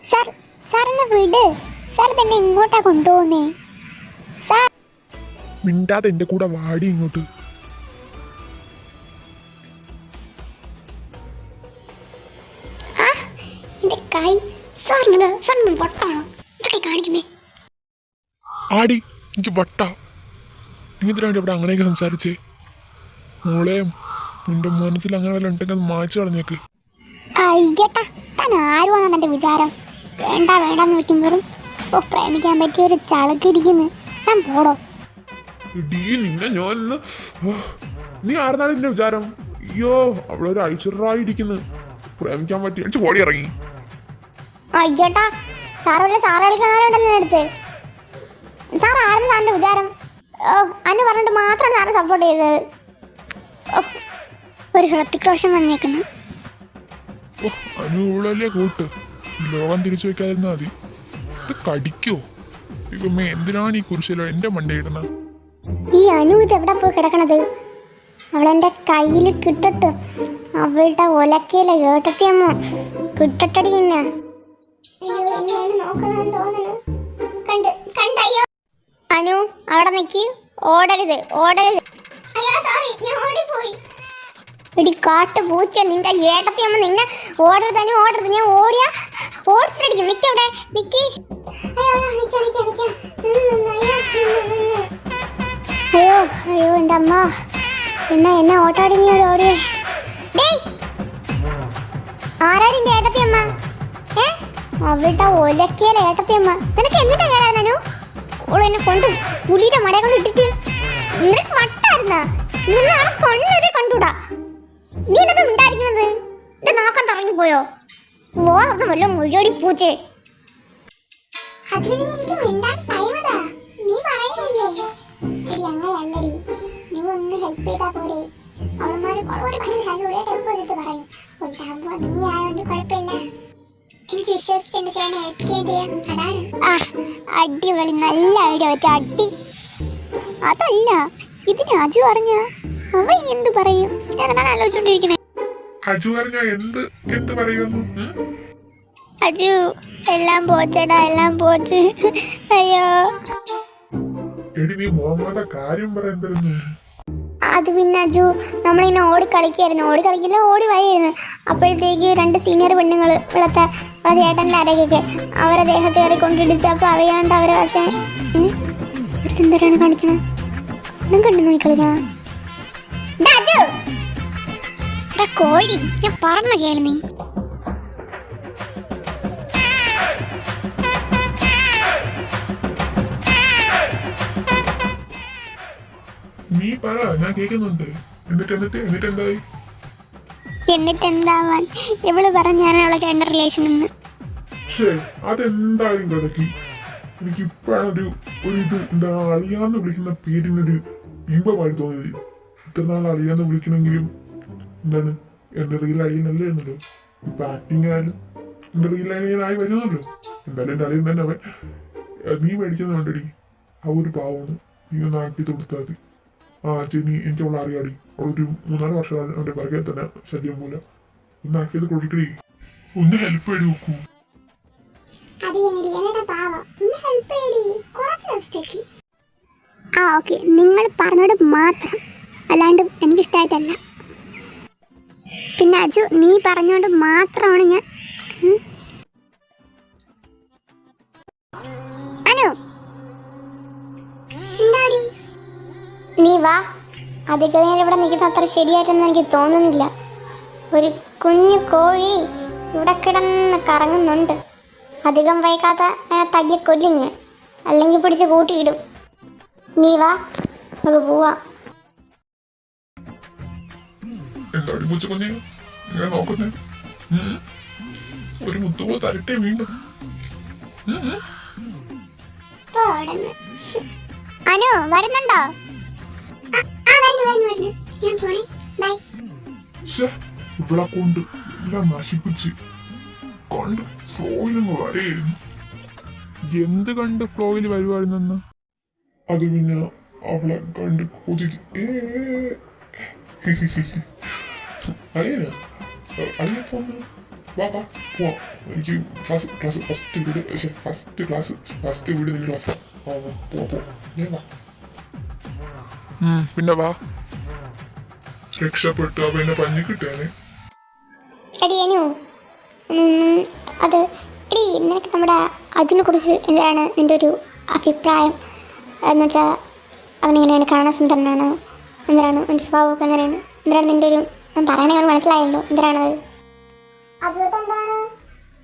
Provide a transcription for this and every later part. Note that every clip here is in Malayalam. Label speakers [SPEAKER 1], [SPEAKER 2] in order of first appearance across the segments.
[SPEAKER 1] സാർ സാറിനെ വിട്. സാർ തന്നെ ഇങ്ങോട്ടാ കൊണ്ടുപോകുന്നേ. സാർ
[SPEAKER 2] മിണ്ടാതെ എന്റെ കൂടെ വാടി ഇങ്ങോട്ട്.
[SPEAKER 1] എന്റെ കൈ. സാറിന് വട്ടാണോ ഇതൊക്കെ കാണിക്കുന്നേ?
[SPEAKER 2] ആടി എനിക്ക് വട്ട. നീ എന്തിനാണ് ഇവിടെ അങ്ങനെയൊക്കെ സംസാരിച്ചേ? മോളെ നിന്റെ മനസ്സിൽ അങ്ങനെ വല്ല ഉണ്ടെങ്കിൽ അത് മായ്ച്ചു കളഞ്ഞേക്ക്.
[SPEAKER 1] അയ്യട്ടാ, താൻ ആരുവാണ് എന്റെ വിചാരം? വേണ്ടെന്ന് വെക്കുമ്പോഴും പ്രേമിക്കാൻ പറ്റിയ ഒരു ചളക്കിരിക്കുന്നു. ഞാൻ പോടോ.
[SPEAKER 2] നിന്നെ ഞാൻ നീ ആർന്നാണ് നിന്റെ വിചാരം? അയ്യോ അവളൊരു ഐശ്വര്യമായിരിക്കുന്നു. പ്രേമിക്കാൻ പറ്റി അടിച്ച് പോടി ഇറങ്ങി.
[SPEAKER 1] അയ്യട്ടാ, സാറല്ലേ സാറ് കളിക്കാനുണ്ടല്ലോ അടുത്ത്. സാർ ആരെന്ന് സാറിന്റെ വിചാരം? അന്ന് പറഞ്ഞിട്ട് മാത്രമാണ് സാറ് സപ്പോർട്ട് ചെയ്തത്. ഒരു ഹൃത്തിക്രോഷം വന്നേക്കുന്നു.
[SPEAKER 2] അനുകൂലല്ലേ കൂട്ട്. ലോകം തിരിച്ചു വെക്കാതിരുന്നാ മതി. ഇത് കടിക്കോ? ഇവമ്മ എന്തിനാണ് ഈ കുരിശിലോ എന്റെ മണ്ടയിടുന്നത്?
[SPEAKER 1] ഈ അനു ഇത് എവിടെ പോയി കിടക്കണത്? അവളെന്റെ കയ്യിൽ കിട്ടട്ട്. അവളുടെ ഒലക്കയിലെ കേട്ടത്തിയമ്മ കിട്ടട്ടടി. അനു അവിടെ നിക്ക്. ഓടരുത്. ഇടി കാട്ട് പൂച്ച, നിന്റെ ഏട്ടത്തിയമ്മ നിന്നെ ഓടരുത്. അനു ഓടരുത്. ഞാൻ ഓടിയാ ഓടിച്ചിട്ടടിക്കും. നിക്കവിടെ നിക്ക്. അയ്യോ എൻ്റെ അമ്മ. എന്നാ ഓട്ടാടി നീ ഓടിയേ? ആരാടി എൻ്റെ ഏട്ടത്തിയമ്മ? അവളുടെ ഒലക്കയിലെ ഏട്ടത്തിയമ്മ. നിനക്ക് എന്നിട്ടാ കേടായിരുന്നു? ഓള് എന്നെ കൊണ്ട് പുലിയുടെ മടയെ കൊണ്ട് ഇട്ടിട്ട് നിനക്ക് വട്ടായിരുന്ന നിന്നെ കൊണ്ടൊരു കണ്ടൂടാ. നീ എന്നതും ഉണ്ടായിരിക്കുന്നത് എന്റെ നോക്കാൻ തുടങ്ങിപ്പോയോ? ഓർന്ന് വല്ല മുഴുവടി പൂച്ചേ. അടിപൊളി, നല്ല ഐഡിയ വെച്ച അടി. അതല്ല, ഇതിന് അജു അറിഞ്ഞ അവൻ എന്ത് പറയും? ഞാനാണ് ആലോചിച്ചോണ്ടിരിക്കണേ. അജു എല്ലാം പോച്ചടാ, എല്ലാം പോച്ച്. അയ്യോ അത് പിന്നെ അജു നമ്മളിങ്ങനെ ഓടി കളിക്കില്ല ഓടി വരികയായിരുന്നു. അപ്പോഴത്തേക്ക് 2 സീനിയർ പെണ്ണുങ്ങൾ ഇവിടുത്തെ ചേട്ടൻ്റെ അരകൊക്കെ അവരെ ദേഹത്ത് കയറി കൊണ്ടിടിച്ചപ്പോൾ അറിയാണ്ട് അവരെ പക്ഷേ എന്തരാണ് കാണിക്കണേ? കണ്ടു നോക്കിക്കളിക്കാം. കോഴി, ഞാൻ പറഞ്ഞു കേളു.
[SPEAKER 2] നീ പറ, ഞാൻ കേൾക്കുന്നുണ്ട്.
[SPEAKER 1] എന്നിട്ട് എന്താവാൻ? ഇവള് പറഞ്ഞ അവളെ ചേട്ടൻ്റെ റിലേഷൻ എന്ന്.
[SPEAKER 2] അതെന്തായാലും കിടക്കി. എനിക്ക് ഇപ്പോഴാണ് ഒരു ഇത് എന്താ അളിയാന്ന് വിളിക്കുന്ന പേരിനൊരു ബിംബമായി തോന്നിയത്. ഇത്ര നാൾ അളിയാന്ന് വിളിക്കണമെങ്കിലും എന്താണ് എന്റെ റിയൽ അളിയനല്ലായിരുന്നല്ലോ. ഇപ്പൊ ആക്ടിങ് ആയാലും എന്റെ റിയൽ അളിയനായി വരുന്നല്ലോ. എന്തായാലും എന്റെ അളിയൻ തന്നെ അവൻ. നീ മേടിക്കുന്ന കണ്ടടി ആ ഒരു പാവമാണ്. നീ ഒന്ന് ആക്കി കൊടുത്താൽ മതി. ചെനി എനിക്ക് അവളെ അറിയാടി. അവളൊരു 3-4 വർഷം അവന്റെ പിറകെ തന്നെ ശല്യം പോലെ. ഒന്ന് ആക്കിയത് കൊടുക്കടി. ഒന്ന് ഹെൽപ്പ് ചെയ്ത് നോക്കൂ.
[SPEAKER 1] നിങ്ങൾ പറഞ്ഞോട് മാത്രം, അല്ലാണ്ട് എനിക്കിഷ്ടായിട്ടല്ല. പിന്നെ അജു നീ പറഞ്ഞോണ്ട് മാത്രമാണ് ഞാൻ. അനു നീ വാ. അധികം നേരം ഇവിടെ നിൽക്കുന്ന അത്ര ശരിയായിട്ടൊന്നും എനിക്ക് തോന്നുന്നില്ല. ഒരു കുഞ്ഞു കോഴി ഇവിടെ കിടന്ന് കറങ്ങുന്നുണ്ട്. അധികം വൈകാതെ അതിനെ തല്ലി കൊല്ലിങ്, അല്ലെങ്കിൽ പിടിച്ച് കൂട്ടിയിടും. നീ വാ, നമുക്ക് പോവാം.
[SPEAKER 2] ഒരു മുത്തുപോ തരട്ടെ വീണ്ടും.
[SPEAKER 1] അനു വരുന്നുണ്ടോ?
[SPEAKER 2] ഇവിടെ കൊണ്ട് എല്ലാം നശിപ്പിച്ച് കണ്ട് ഫ്ലോയിലൊന്ന് വരെയായിരുന്നു. എന്ത് കണ്ട് ഫ്ലോയിൽ വരുവായിരുന്നെന്ന്? അത് പിന്നെ അവളെ കണ്ട് കൊതിച്ച് അളിയനാ അളിയപ്പോന്ന് വാ വാ പോവാം. എനിക്ക് ഫസ്റ്റ് വീട് നിന്റെ ക്ലാസ്. പിന്നെ വാ. രക്ഷപ്പെട്ടു. അപ്പൊ എന്നെ പഞ്ഞി കിട്ടാനേ.
[SPEAKER 1] എടി അനു, അത് എടി നിനക്ക് നമ്മുടെ അർജുനെ കുറിച്ച് എന്താണ് നിൻ്റെ ഒരു അഭിപ്രായം? എന്നുവെച്ചാൽ അവനെങ്ങനെയാണ്, കാണാൻ സുന്ദരനാണ്, എന്തിനാണ് എൻ്റെ സ്വഭാവമൊക്കെ എങ്ങനെയാണ്, എന്തിനാണ് നിൻ്റെ ഒരു പറയണേ അവൻ മനസ്സിലായല്ലോ എന്തിനാണത്? അർജുനോട്ട് എന്താണ്,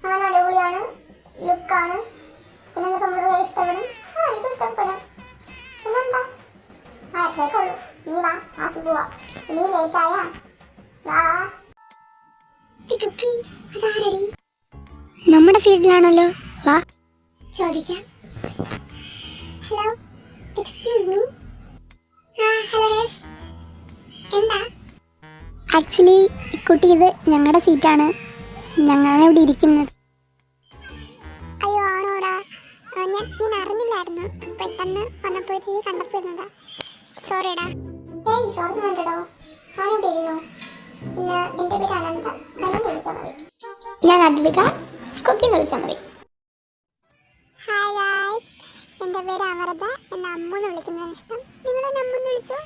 [SPEAKER 1] അവൻ അടിപൊളിയാണ്, ലുക്കാണ്, പിന്നെ നമുക്ക് ഇഷ്ടപ്പെടും, എനിക്ക് ഇഷ്ടപ്പെടും, പിന്നെന്താ അത്രയൊക്കെ ഉള്ളൂ. നീ വാ, ക്ലാസ്സിൽ പോവാ, നീ ലേറ്റായാ വാ. നമ്മുടെ ഫീൽഡിലാണല്ലോ, വാ ചോദിക്കാം. Hello, excuse me. ഹലോ, എന്താ? ആക്ച്വലി കുട്ടി, ഇത് ഞങ്ങളുടെ സീറ്റാണ്, ഞങ്ങളാണ് ഇവിടെ ഇരിക്കുന്നത്. അയ്യോ ആണോടാ, ഞാൻ അറിഞ്ഞില്ലായിരുന്നു, പെട്ടെന്ന് വന്നപ്പോഴത്തേക്ക് കണ്ടപ്പോൾ ഇരുന്നതാ. സോറിടാ. ഏയ് സോറി വേണ്ടടോ, ഞാനിവിടെ ഇരുന്നു. പിന്നെ എൻ്റെ പേര് അനന്ത, അനന്ത വിളിച്ചാൽ മതി. ഞാൻ അദ്വിക, കുക്കിന്ന് വിളിച്ചാൽ മതി. ഹായ് ഗായ്സ്, എൻ്റെ പേര് അമൃത, എന്നെ അമ്മൂന്ന് വിളിക്കുന്നതാണ് ഇഷ്ടം. നിങ്ങളെന്നെ അമ്മൂന്ന് വിളിച്ചോ.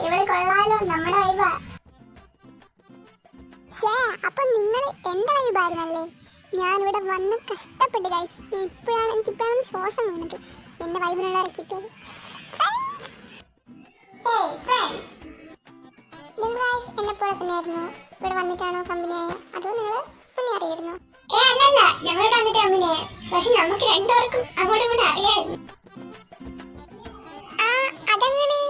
[SPEAKER 1] ഇവള് കൊള്ളാലോ, നമ്മുടെ വൈബാ. അപ്പൊ നിങ്ങൾ എൻ്റെ വൈബായിരുന്നല്ലേ? ഞാനിവിടെ വന്ന് കഷ്ടപ്പെട്ട് ഗൈസ്, എനിക്കിപ്പോഴാണ് ശ്വാസം വീണത്. എൻ്റെ വൈബിനുള്ളവരെ കിട്ടിയത്. നിങ്ങൾ ഗൈസ് എന്നെ പോലെ തന്നെയായിരുന്നു, ഇവിടെ വന്നിട്ടാണോ കമ്പനിയായ, അതോ നിങ്ങൾ മുന്നേ അറിയായിരുന്നു? അല്ലല്ല, ഞങ്ങളിവിടെ വന്നിട്ട് കമ്പനിയായ, പക്ഷെ നമുക്ക് രണ്ടുപേർക്കും അങ്ങോട്ടും ഇങ്ങോട്ടും അറിയായിരുന്നു. അതെങ്ങനെ?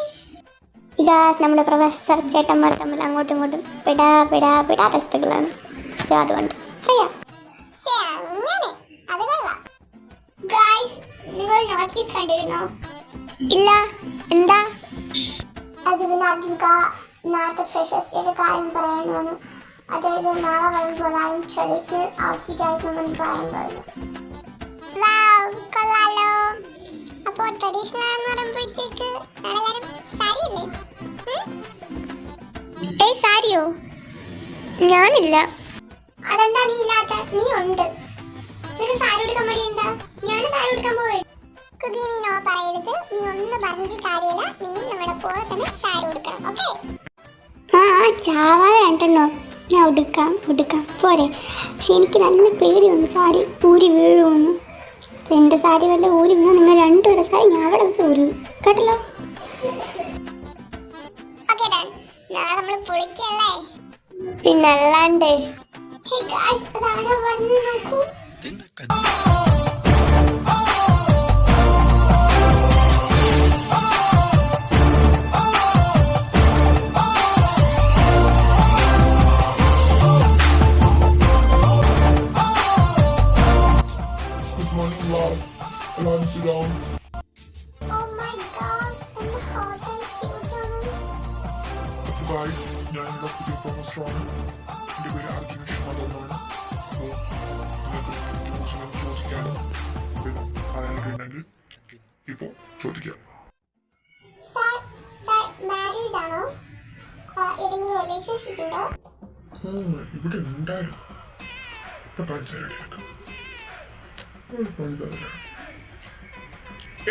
[SPEAKER 1] ഇതാ നമ്മുടെ പ്രൊഫസർ ചേട്ടന്മാർ തമ്മിൽ അങ്ങോട്ടും ഇങ്ങോട്ടും പിടാ ടെസ്റ്റുകളാണ്, അതുകൊണ്ട് അറിയാം. നിങ്ങൾ നോട്ടീസ് കണ്ടിരുന്നോ? ഇല്ല, എന്താ? നാളത്തെ ഫ്രഷേഴ്സ് ഡേയുടെ കാര്യം പറയാനാണ്. അതായത് നാളെ വരുമ്പോൾ ആരും ട്രഡീഷണൽ ഔട്ട്ഫിറ്റ് ആയിരിക്കുമെന്ന് പറയാൻ പറഞ്ഞു. കൊള്ളാലോ. അപ്പോൾ ട്രഡീഷണൽ ആണെന്ന് പറയുമ്പോഴത്തേക്ക് എല്ലാവരും സാരിയല്ലേ? ഏയ് സാരിയോ? ഞാനില്ല. അതെന്താ നീ ഇല്ലാത്ത? നീ ഉണ്ട്. നിനക്ക് സാരി എടുക്കാൻ മടി എന്താ? ഞാൻ സാരി എടുക്കാൻ പോയി. കുതി നീ നോ പറയരുത്, നീ ഒന്നും പറഞ്ഞിട്ട് കാര്യമില്ല. നീ നമ്മുടെ പോലെ തന്നെ സാരി എടുക്കണം, ഓക്കെ? ചാവാതെ രണ്ടെണ്ണോ? ഞാൻ ഉടുക്കാം പോരെ. പക്ഷെ എനിക്ക് നല്ല പേടിയുണ്ട് സാരി ഊരി വീഴുമെന്ന്. എൻ്റെ സാരി വല്ല ഊരി വീണാൽ നിങ്ങൾ രണ്ടുപേരെ സാരി ഞാൻ അവിടെ വെച്ച് ഊരി കേട്ടല്ലോ. പിന്നല്ലാണ്ട്.
[SPEAKER 2] Sit down.
[SPEAKER 1] Oh my god, and hot and cute.
[SPEAKER 2] So guys, ഞാൻ ഇവിടെ പുതിയ പ്രൊഫസറാണ്. എൻ്റെ പേര് അർജുന എന്നാണ്. അപ്പോൾ നിങ്ങൾക്ക് ചോദിക്കാനും ആയാലുണ്ടെങ്കിൽ ഇപ്പോൾ ചോദിക്കാം. ഇവിടെ ഉണ്ടായിരുന്നു. ഇപ്പൊ പഞ്ചായത്ത്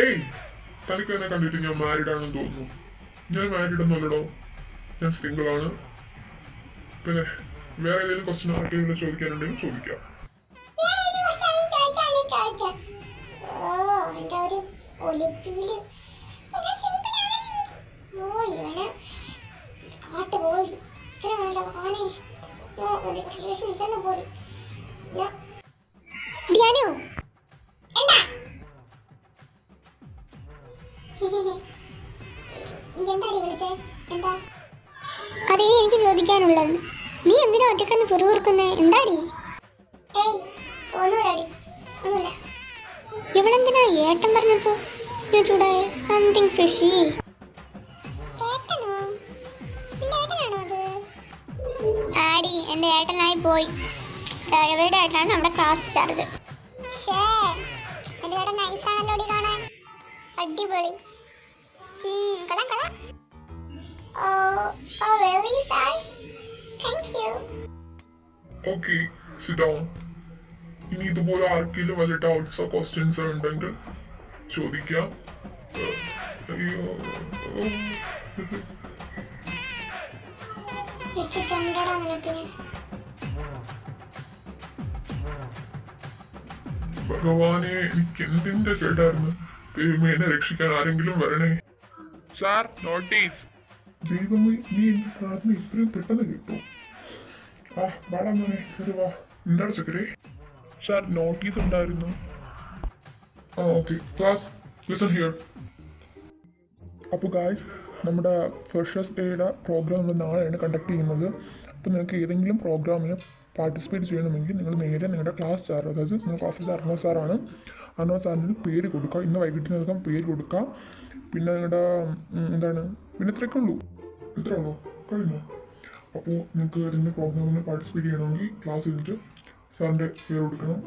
[SPEAKER 2] ഏയ്, തനിക്ക് എന്നെ കണ്ടിട്ട് ഞാൻ മാരീഡ് ആണെന്ന് തോന്നുന്നു. ഞാൻ മാരീഡ് ഒന്നുമല്ലടോ, ഞാൻ സിംഗിൾ ആണ്. പിന്നെ വേറെ ഏതെങ്കിലും ക്വസ്റ്റ്യൻ ആർക്കെങ്കിലും ചോദിക്കാനുണ്ടെങ്കിൽ ചോദിക്കാം.
[SPEAKER 1] അതേ എനിക്ക് ചോദിക്കാനുള്ളത്. നീ എന്തിനാ ഒറ്റക്കന്ന് പുറകുറുക്കുന്നേ? എന്താടി? ഇവളെന്തിനാ ഏട്ടൻ പറഞ്ഞപ്പോ ചൂടായ സംതിങ് ഫിഷി? ആടി എന്റെ ഏട്ടനായി പോയി. എവരുടെ ഏട്ടനാണ് നമ്മുടെ ക്ലാസ് ചാർജ്. അടിപൊളി. Oh, really sad? Thank you.
[SPEAKER 2] Okay, sit down. ഇനി ഇതുപോലെ ആർക്കെങ്കിലും വല്ല ഡൗട്ട്സോ ക്വസ്റ്റ്യൻസോ ഉണ്ടെങ്കിൽ ചോദിക്കാം. അയ്യോ,
[SPEAKER 1] വെച്ചിട്ടുണ്ടടാ നിനക്ക്.
[SPEAKER 2] ഭഗവാനെ, എനിക്ക് എന്തിന്റെ ചേട്ടായിരുന്നു. ദൈവമേ, എന്നെ രക്ഷിക്കാൻ ആരെങ്കിലും വരണേ. Sir, notice. ദൈവമേ, നീ എന്റെ പ്രാർത്ഥന ഇത്രയും പെട്ടെന്ന് കേട്ടു. ആ, വാടാ മോനെ, കയറി വാ. എന്താണ് ചക്കരെ? സാർ, നോട്ടീസ് ഉണ്ടായിരുന്നു. ആ, ഓക്കെ. Class, listen here. അപ്പോൾ ഗായ്സ്, നമ്മുടെ ഫ്രഷേഴ്സ് ഡേയുടെ പ്രോഗ്രാം നമ്മൾ നാളെയാണ് കണ്ടക്ട് ചെയ്യുന്നത്. അപ്പോൾ നിങ്ങൾക്ക് ഏതെങ്കിലും പ്രോഗ്രാമിന് പാർട്ടിസിപ്പേറ്റ് ചെയ്യണമെങ്കിൽ നിങ്ങൾ നേരെ നിങ്ങളുടെ ക്ലാസ് സാർ, അതായത് നിങ്ങൾ ക്ലാസ്സിൽ അർണവ് സാറാണ്, അർണവ് സാറിന് പേര് കൊടുക്കുക. ഇന്ന് വൈകിട്ടിനകം പേര് കൊടുക്കുക. പിന്നെ നിങ്ങളുടെ പിന്നെ ഇത്രയൊക്കെ ഉള്ളൂ. ഇത്രേ ഉള്ളൂ, കഴിഞ്ഞു. അപ്പോൾ നിങ്ങൾക്ക് ഏതെങ്കിലും പ്രോഗ്രാമിന് പാർട്ടിസിപ്പേറ്റ് ചെയ്യണമെങ്കിൽ ക്ലാസ് ചെയ്തിട്ട് സാറിൻ്റെ പേര് കൊടുക്കണം.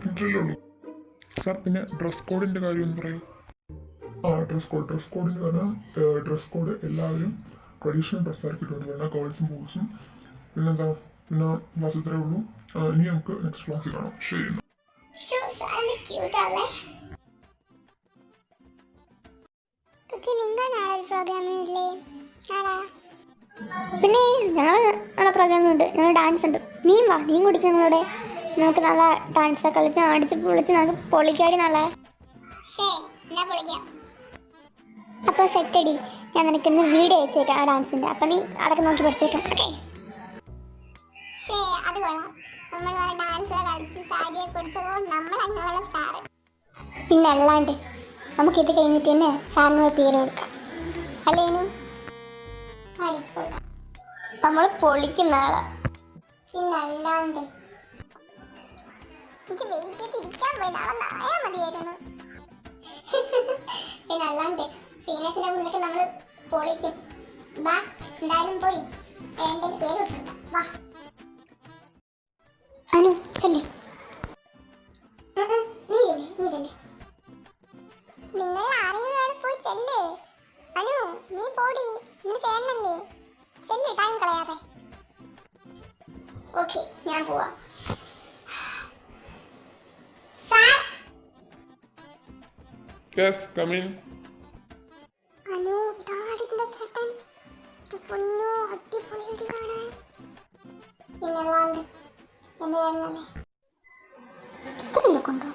[SPEAKER 2] ഇത്രയല്ലേ ഉള്ളൂ സാർ. പിന്നെ ഡ്രസ് കോഡിൻ്റെ കാര്യം ഒന്ന് പറയൂ. ആ, ഡ്രസ് കോഡിന് കാരണം ഡ്രസ് കോഡ് എല്ലാവരും ട്രഡീഷണൽ ഡ്രസ് ആക്കിയിട്ടുണ്ട് വേണ്ട, ഗേൾസും ബോയ്സും. പിന്നെന്താ, പിന്നെ ക്ലാസ് ഇത്രേ ഉള്ളൂ. ഇനി നമുക്ക് നെക്സ്റ്റ് ക്ലാസ്സിൽ കാണാം. ശരി.
[SPEAKER 1] നിങ്ങൾ നാളെ പ്രോഗ്രാമിനില്ലേ? പിന്നെ നാളെ പ്രോഗ്രാമുണ്ട്, ഞങ്ങൾ ഡാൻസ് ഉണ്ട്. നീയും വാ, നീയും കുടിക്കും ഞങ്ങളോടെ. നമുക്ക് നല്ല ഡാൻസൊക്കെ കളിച്ച് അടിച്ച് പൊളിച്ച് നമുക്ക് പൊളിക്കാടി നാളെ. അപ്പോൾ സെറ്റടി, ഞാൻ നിനക്കിന്ന് വീഡിയോ അയച്ചേക്കാം ആ ഡാൻസിൻ്റെ. അപ്പം നീ അതൊക്കെ നോക്കി പഠിച്ചേക്കാം. ഓക്കെ? പിന്നെ അല്ലാണ്ട് നമുക്കിത് കഴിഞ്ഞിട്ട് തന്നെ സാറിന് പേര് കൊടുക്കാം അല്ലേനു? നമ്മൾ പൊളിക്കുന്ന ആളാ. പിന്നെ അല്ലാണ്ട് എനിക്ക് വെയിറ്റ് ചെയ്തിരിക്കാൻ പോയി, നാളെ നായാ മതിയായിരുന്നു. പിന്നെ അല്ലാണ്ട് സീനിയേഴ്സിന്റെ മുന്നിലേക്ക് നമ്മൾ പൊളിക്കും. വാ, എന്തായാലും പോയി എൻ്റെ പേര് കൊടുത്തില്ല. വാ അനു, ചെല്ലേ. നീ ചെല്ലേ. നിങ്ങൾ ആരെങ്കിലും പോയി ചെല്ലേ. അനു, നീ പോടി, നീ ചേട്ടനല്ലേ. ചെല്ലേ, ടൈം കളയാതെ. ഓക്കെ, ഞാൻ പോവാം.
[SPEAKER 2] Yes, come in.
[SPEAKER 1] അനു, ഇതാണ് ഇതിന്റെ ചേട്ടൻ. പൊന്നു അടിപൊളി കാണാൻ. പിന്നല്ലാണ്ട് എന്തായിരുന്നല്ലേ ഇത്രയല്ലേ കൊണ്ടോ.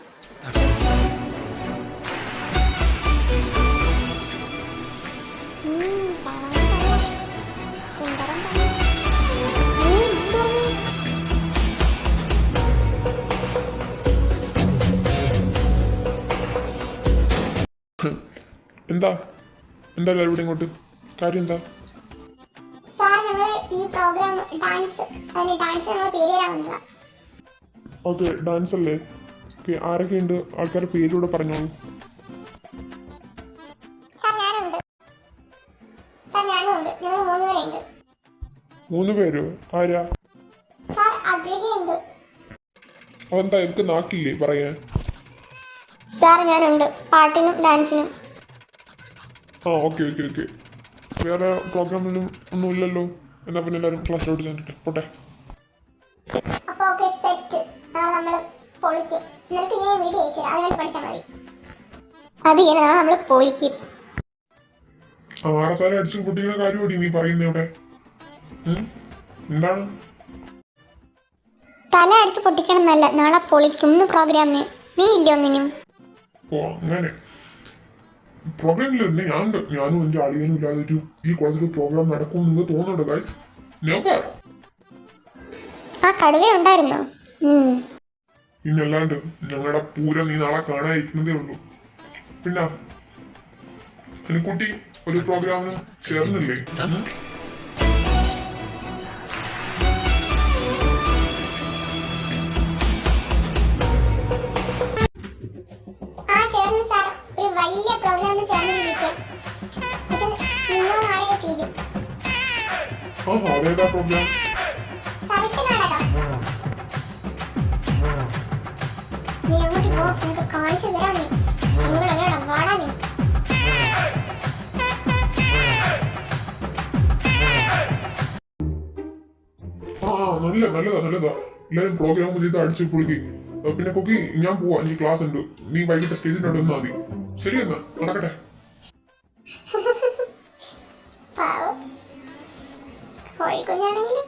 [SPEAKER 2] എന്താ എല്ലാവരും ഇവിടെ ഇങ്ങോട്ട്? കാര്യം എന്താ?
[SPEAKER 1] സാർ, ഞങ്ങൾ ഈ പ്രോഗ്രാം ഡാൻസ് ഞങ്ങൾ പേര് തരാൻ വന്നതാ.
[SPEAKER 2] ഓക്കെ, ഡാൻസ് അല്ലേ? ഓക്കെ, ആരൊക്കെയുണ്ട്? ആൾക്കാരുടെ പേരൂടെ പറഞ്ഞോളൂ.
[SPEAKER 1] സാർ, ഞാനുണ്ട്. ഞങ്ങൾ 3 പേരുണ്ട്.
[SPEAKER 2] 3 പേരോ? ആരാ?
[SPEAKER 1] സാർ, അദ്വൈകയുണ്ട്.
[SPEAKER 2] അതെന്താ, എനിക്ക് നാക്കില്ലേ പറയാൻ?
[SPEAKER 1] സാർ, ഞാനുണ്ട് പാട്ടിനും ഡാൻസിനും.
[SPEAKER 2] ആ, ഓക്കെ. വേറെ പ്രോഗ്രാമിനും ഒന്നുമില്ലല്ലോ. എന്നാ പിന്നെ എല്ലാവരും ക്ലാസ്സിലോട്ട് ചെന്നിട്ട് പോട്ടെ.
[SPEAKER 1] അപ്പോൾ ഓക്കെ, സെറ്റ്. നാളെ നമ്മൾ പൊളിക്കും. എന്നിട്ട് ഞാൻ വീഡിയോ അയച്ചു തരാം, അതിനായിട്ട് പഠിച്ചാൽ മതി. അത് നാളെ നമ്മൾ പൊളിക്കും.
[SPEAKER 2] ആടക്കാരെ അടിച്ചു പൊട്ടിക്കുന്ന കാര്യമോടി നീ പറയുന്ന ഇവിടെ? എന്താണ്?
[SPEAKER 1] തല അടിച്ച് പൊട്ടിക്കണം എന്നല്ല, നാളെ പൊളിക്കും പ്രോഗ്രാമിന്. നീ ഇല്ല ഒന്നിനും.
[SPEAKER 2] ഓ, അങ്ങനെ പ്രോഗ്രാമിൽ തന്നെ ഞാനും എൻ്റെ അളിയനും ഇല്ലാതെ ഈ കോളേജിൽ പ്രോഗ്രാം നടക്കും നിങ്ങൾ തോന്നുന്നുണ്ടോ ഗൈസ്? നെവർ.
[SPEAKER 1] ആ കടുവ ഉണ്ടായിരുന്നോ?
[SPEAKER 2] ഇന്നല്ലാണ്ട് ഞങ്ങളുടെ പൂരം നീ നാളെ കാണാതിരിക്കുന്നതേ ഉള്ളൂ. പിന്നെ അനുക്കുട്ടി ഒരു പ്രോഗ്രാമിന് ചേർന്നില്ലേ?
[SPEAKER 1] വലിയ പ്രോഗ്രാമിന് ചേർന്നിരിക്കും.
[SPEAKER 2] അതേതാ പ്രോഗ്രാം?
[SPEAKER 1] ചവിട്ട് നാടകം. നീ അങ്ങോട്ട് പോ, നിനക്ക് കാണിച്ചു തരാം. വാടാനേ.
[SPEAKER 2] നല്ലതാ നല്ലതാ. എല്ലാവരും പ്രോഗ്രാം ചെയ്ത് അടിച്ച് പൊളിക്ക്. പിന്നെ കൊക്കി ഞാൻ പോവാ, നീ ക്ലാസ് ഉണ്ട്. നീ വൈകിട്ട് സ്റ്റേജിന്റെ അവിടെ നിന്നാ മതി. ശരി എന്നാ നടക്കട്ടെ.
[SPEAKER 1] കോഴിക്കുഞ്ഞാണെങ്കിലും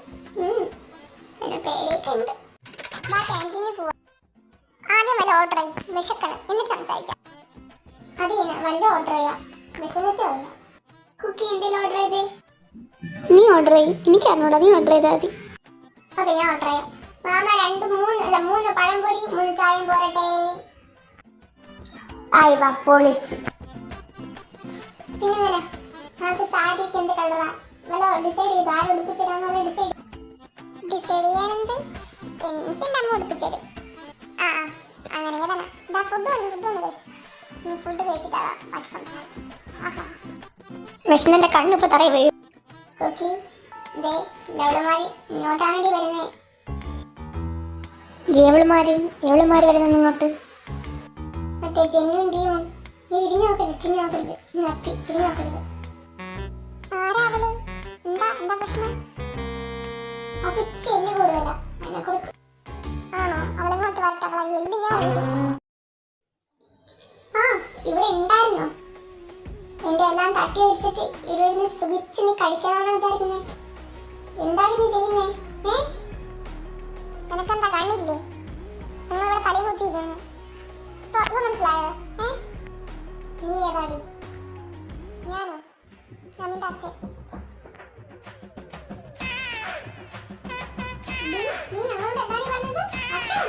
[SPEAKER 1] പേടിയൊക്കെ ഉണ്ട്. ക്യാൻറ്റീനിൽ പോവാ. ആദ്യം വല്ല ഓർഡർ ചെയ്യും, വിശക്കണം, എന്നിട്ട് സംസാരിക്കാം. അത് തന്നെ, വല്ല ഓർഡർ ചെയ്യാം, വിശന്നിട്ട് വല്ല. കുക്കി എന്തെങ്കിലും ഓർഡർ ചെയ്തേ? നീ ഓർഡർ ചെയ്യും, എനിക്ക് അറിഞ്ഞൂടാ, നീ ഓർഡർ ചെയ്താൽ മതി. ഓക്കെ, ഞാൻ ഓർഡർ ചെയ്യാം. മാമ 3 പഴംപൊരി 3 ചായയും പോരട്ടെ. ആയി വാ, പൊളിച്ചു. പിന്നെങ്ങനെ നമുക്ക് സാരിക്ക് എന്ത് കളറാ വല്ല ഡിസൈഡ് ചെയ്തു? ആരും ഉടുപ്പിച്ചിരാന്നുള്ള ഡിസൈഡ് ചെയ്യാനെന്ത്? എനിക്കെന്റെ അമ്മ ഉടുപ്പിച്ചരും. ആ അങ്ങനെ തന്നെ. ഇതാ ഫുഡ് വന്ന് കഴിച്ചു. നീ ഫുഡ് കഴിച്ചിട്ടാവാ ബാക്കി സംസാരം. ആഹാ, വിഷ്ണുന്റെ കണ്ണിപ്പോ തറയിൽ വീഴും. കുക്കി ദേ ലവളുമാരി ഇങ്ങോട്ടാണ്ടി വരുന്നേ. എവളുമാര് വരുന്നത് ഇങ്ങോട്ട്? മറ്റേ ജെന്നിയും ബിയും. നീ തിരിഞ്ഞു നോക്കരുത്, നത്തി തിരിഞ്ഞു നോക്കരുത്. ആരാ അവള്? എന്താ പ്രശ്നം? അവൾക്ക് ചെല്ല് കൂടുതലാ, അതിനെ കുറിച്ച്. ആണോ? അവളിങ്ങോട്ട് വരട്ടെ, അവളെ എല്ല് ഞാൻ ഒഴിച്ചു. ആ, ഇവിടെ ഉണ്ടായിരുന്നോ? എന്റെ എല്ലാം തട്ടി എടുത്തിട്ട് ഇവിടെ ഇരുന്ന് സുഖിച്ച് നീ കഴിക്കാനാണോ വിചാരിക്കുന്നേ? എന്താണ് നീ ചെയ്യുന്നേ? നിനക്കെന്താ കണ്ണില്ലേ? നിങ്ങളിവിടെ തലയിൽ കുത്തിയിരിക്കുന്നു. മനസ്സിലായോ? നീ ഏതാടി? ഞാനോ? ഞാൻ നിന്റെ അച്ഛൻ. നീ നമ്മളോട് എന്താണ് പറഞ്ഞത്? അച്ഛൻ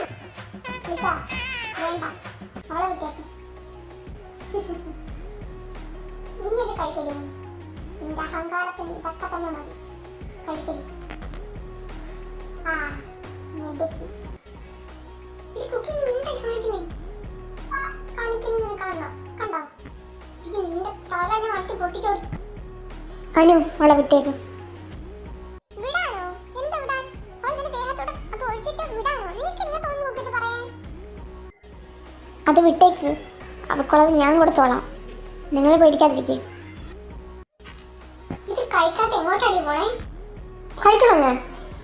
[SPEAKER 1] വേണ്ട, അവളെ വിട്ടേക്ക്. നീ ഇത് കഴിക്കടി. നിന്റെ അഹങ്കാരത്തിന് ഇതൊക്കെ തന്നെ മതി. കഴിക്കടി. ആ മെടുക്കി. ഈ കുക്കി നീ എന്തായി കാണിക്കുന്നേ? കാണിക്കുന്നത് കാണണം, കണ്ടോ? ഇത് നിന്റെ തല ഞാൻ അടിച്ച് പൊട്ടിച്ചോടി. അനു, അവളെ വിട്ടേക്ക്. വിടാനോ? എന്താ വിടാൻ? അവൾ നിന്റെ ദേഹത്തോടെ അത് ഒഴിച്ചിട്ട് വിടാനോ? നീക്ക് എങ്ങനെ തോന്നുന്നു നോക്കിട്ട് പറയാൻ? അത് വിട്ടേക്ക്, അവക്കുള്ളത് ഞാൻ കൊടുത്തോളാം. നിങ്ങൾ പേടിക്കാതിരിക്കേ. ഇത് കഴിക്കാത്ത എങ്ങോട്ടാടി പോണേ? കഴിക്കണോ ഞാൻ?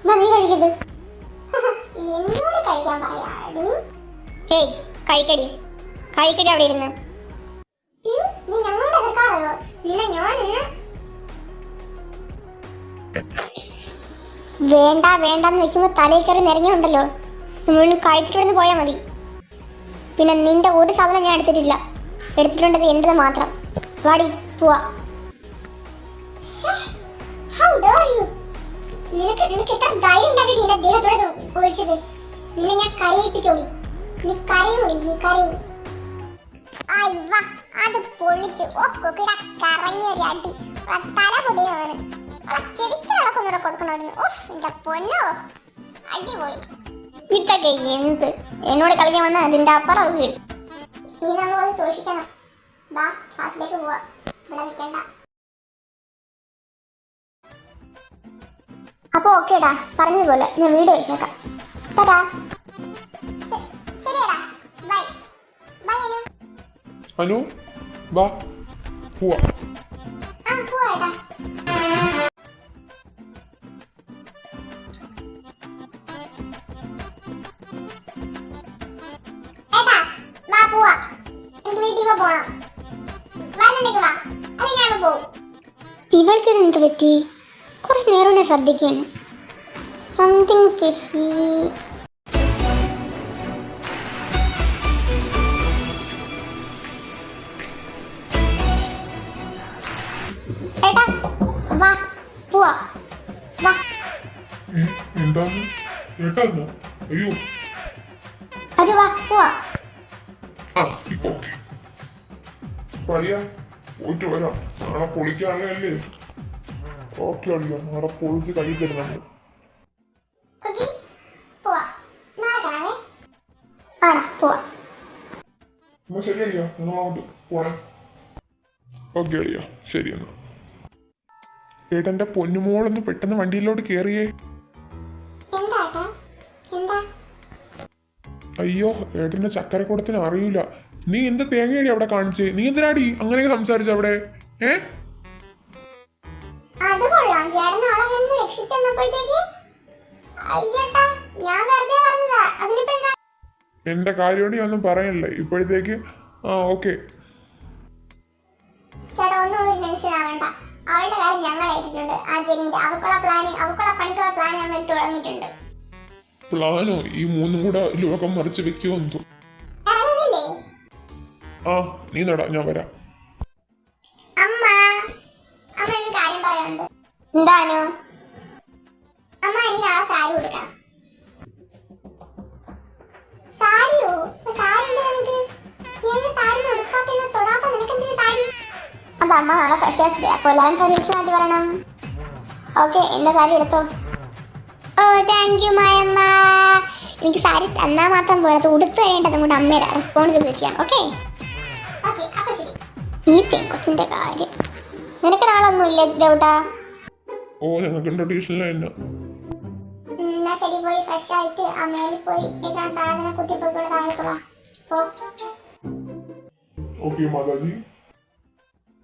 [SPEAKER 1] എന്നാ നീ കഴിക്കത്. എന്നോട് കഴിക്കാൻ പറയാടി നീ? ഏയ് കഴിക്കടി അവിടെ ഇരുന്ന്. നീ ഞങ്ങളോട് എതിർക്കാറോ? നിന്നെ ഞാനിന്ന് വേണ്ടെന്ന് വെക്കുമ്പോൾ തലയിൽ കയറി നിറഞ്ഞുണ്ടല്ലോ. നമ്മൾ കഴിച്ചിട്ട് പോയാൽ മതി. പിന്നെ നിന്റെ ഒരു സാധനം ഞാൻ എടുത്തിട്ടുണ്ടത് എൻ്റെത് മാത്രം. വാടി പോവാ. നിനക്ക് എത്ര ധൈര്യം ഉണ്ടായിട്ട് എന്റെ ദേഹത്തോടെ ഒഴിച്ചത്? നിന്നെ ഞാൻ കരയിപ്പിക്കോടി. നീ കരയും. അത് പൊളിച്ചു. കറങ്ങിയൊരു അടി തല പൊടിയാണ്. ചെവിക്കുള്ള കൊടുക്കണമായിരുന്നു. എന്റെ പൊന്നോ, അടിപൊളി. ഇതൊക്കെ എന്ത്? എന്നോട് കളിക്കാൻ വന്ന അതിന്റെ അപ്പുറം അത് കിട്ടും. ഈ നമ്മൾ സൂക്ഷിക്കണം. വാ, ക്ലാസ്സിലേക്ക് പോവാ. ഇവിടെ നിൽക്കണ്ട. അപ്പൊ ഓക്കേടാ, പറഞ്ഞതുപോലെ ഞാൻ വീട് വെച്ചേക്കാം. ടാറ്റാ. ശരിയടാ, ബൈ അനു.
[SPEAKER 2] അനു വാ പോവാ.
[SPEAKER 1] പോവാടാ. ഇവൾക്ക് എന്ത് പറ്റി? കുറച്ച് നേരം ഞാൻ ശ്രദ്ധിക്കുകയാണ്. Something fishy. ഏട്ടാ വാ പോവാ. വാ.
[SPEAKER 2] എന്താണ് ഏട്ടാന്നോ? അയ്യോ,
[SPEAKER 1] അത് വാ പോവാ.
[SPEAKER 2] ഇപ്പൊ പറയാ പോയിട്ട് വരാം. നാളെ പൊളിക്കാണല്ലേ? ഓക്കെ അടിയോ, നാളെ പൊളിച്ച് കൈ തരുന്നുണ്ട്. ശരി അടിയോ, നിങ്ങൾ അങ്ങോട്ട് പോണേ. ഓക്കെ അടിയോ, ശരി എന്നാ. ഏട്ടന്റെ പൊന്നുമോളൊന്ന് പെട്ടെന്ന് വണ്ടിയിലോട്ട് കേറിയേ. അയ്യോ, ഏട്ടന്റെ ചക്കരക്കുടത്തിന് അറിയില്ല. നീ എന്താ തേങ്ങയടി അവിടെ കാണിച്ചേ? നീ എന്തിനാടി അങ്ങനെയൊക്കെ സംസാരിച്ച അവിടെ?
[SPEAKER 1] അത് കൊള്ളാം, ചേട്ടൻ അവളെ രക്ഷിച്ചെന്നപ്പോഴത്തേക്ക് അയ്യട്ടാ ഞാൻ വെറുതെ പറഞ്ഞതാ. അതിനിപ്പോ എന്താ?
[SPEAKER 2] എന്റെ കാര്യോട് ഞാൻ ഒന്നും പറയല്ലേ ഇപ്പോഴത്തേക്ക്. ഓക്കെ
[SPEAKER 1] ചേട്ടാ ഒന്നുകൂടി ടെൻഷൻ ആവണ്ട. അവളുടെ കാര്യം ഞങ്ങൾ ഏറ്റിട്ടുണ്ട്. ആ ജെനിയുടെ അവക്കുള്ള പണിക്കുള്ള പ്ലാൻ നമ്മൾ ഇട്ട് തുടങ്ങിയിട്ടുണ്ട്.
[SPEAKER 2] പ്ലാനോ? ഈ മൂന്നും കൂടെ ലോകം മറിച്ച് വെക്കുമെന്ന് തോന്നുന്നു.
[SPEAKER 1] ഇറങ്ങുന്നില്ലേ?
[SPEAKER 2] നീ നടാ, ഞാൻ വരാം.
[SPEAKER 1] അമ്മ ഒരു കാര്യം പറയാനുണ്ട്. എന്താണോ? അമ്മ എനിക്ക് നാളെ സാരി കൊടുക്കണം. സാരിയോ? സാരി ഉണ്ട് നിനക്ക്? നീ സാരി കൊടുക്കാത്ത തൊടാത്ത നിനക്ക് എന്തിനു സാരി? അത് അമ്മ നാളെ ഫ്രഷേഴ്സ് ഡേ, അപ്പോൾ എല്ലാവരും ട്രഡീഷണൽ ആയിട്ട് വരണം. ഓക്കെ, എന്റെ സാരി എടുത്തോ. ഓ താങ്ക് യു മായമ്മ. എനിക്ക് സാരി തന്നാൽ മാത്രം പോരാ, അത് ഉടുത്ത് കഴിയേണ്ടത് കൊണ്ട് അമ്മയുടെ റെസ്പോൺസിബിലിറ്റി ആണ്. ഓക്കെ ഓക്കെ, അപ്പൊ ശരി. ഈ പെൺകൊച്ചിന്റെ കാര്യം നിനക്ക് നാളൊന്നും ഇല്ലേ ചേട്ടാ?
[SPEAKER 2] ഞങ്ങൾക്ക് ട്രഡീഷണൽ തന്നെ.
[SPEAKER 1] എന്നാ ശരി, പോയി ഫ്രഷ് ആയിട്ട് അമ്മയിൽ പോയി സാധനം കുത്തിപ്പോയിക്കൂടെ താഴേക്കുള്ള പോ.
[SPEAKER 2] ഓക്കെ മാതാജി.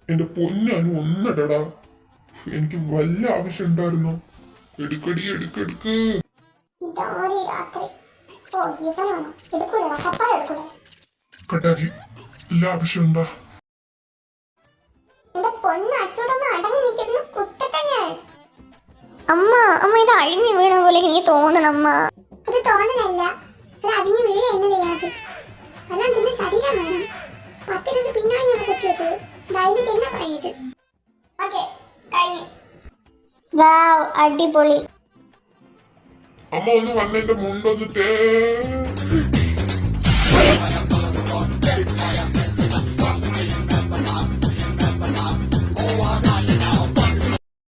[SPEAKER 2] എന്റെ പൊന്നു ഒന്നടടാ, എനിക്ക് വല്ല ആവശ്യം ഉണ്ടായിരുന്നു. എടുക്കടി എടുക്കെടുക്ക്.
[SPEAKER 1] ഇതോരി രാത്രി. ഓ ഇവനാണോ? എടുക്കൂലടാ, കപ്പാൽ എടുക്കൂലേ?
[SPEAKER 2] കട്ടാക്കി എല്ലാ ആവശ്യം ഉണ്ടാ?
[SPEAKER 1] എന്റെ പൊന്ന് അച്ചൂടൊന്ന് അടങ്ങി നിൽക്കുന്നു, കുത്തട്ടെ ഞാൻ. അമ്മ ഇത് അഴിഞ്ഞു വീണ പോലെ എനിക്ക് തോന്നണം അമ്മ. അത് തോന്നലല്ല, അത് അഴിഞ്ഞു വീഴ എന്ന് ചെയ്യാതെ. അല്ലാതെ ഇതിന്റെ ശരീരം വേണം. 10 പിന്നാണ് ഞാൻ കുത്തിവെച്ചത്. ധൈര്യം തന്നെ പറയത്. ഓക്കെ കഴിഞ്ഞു. വാവ്, അടിപൊളി.
[SPEAKER 2] അമ്മ ഒന്ന് വന്നെന്റെ മുണ്ടൊന്ന്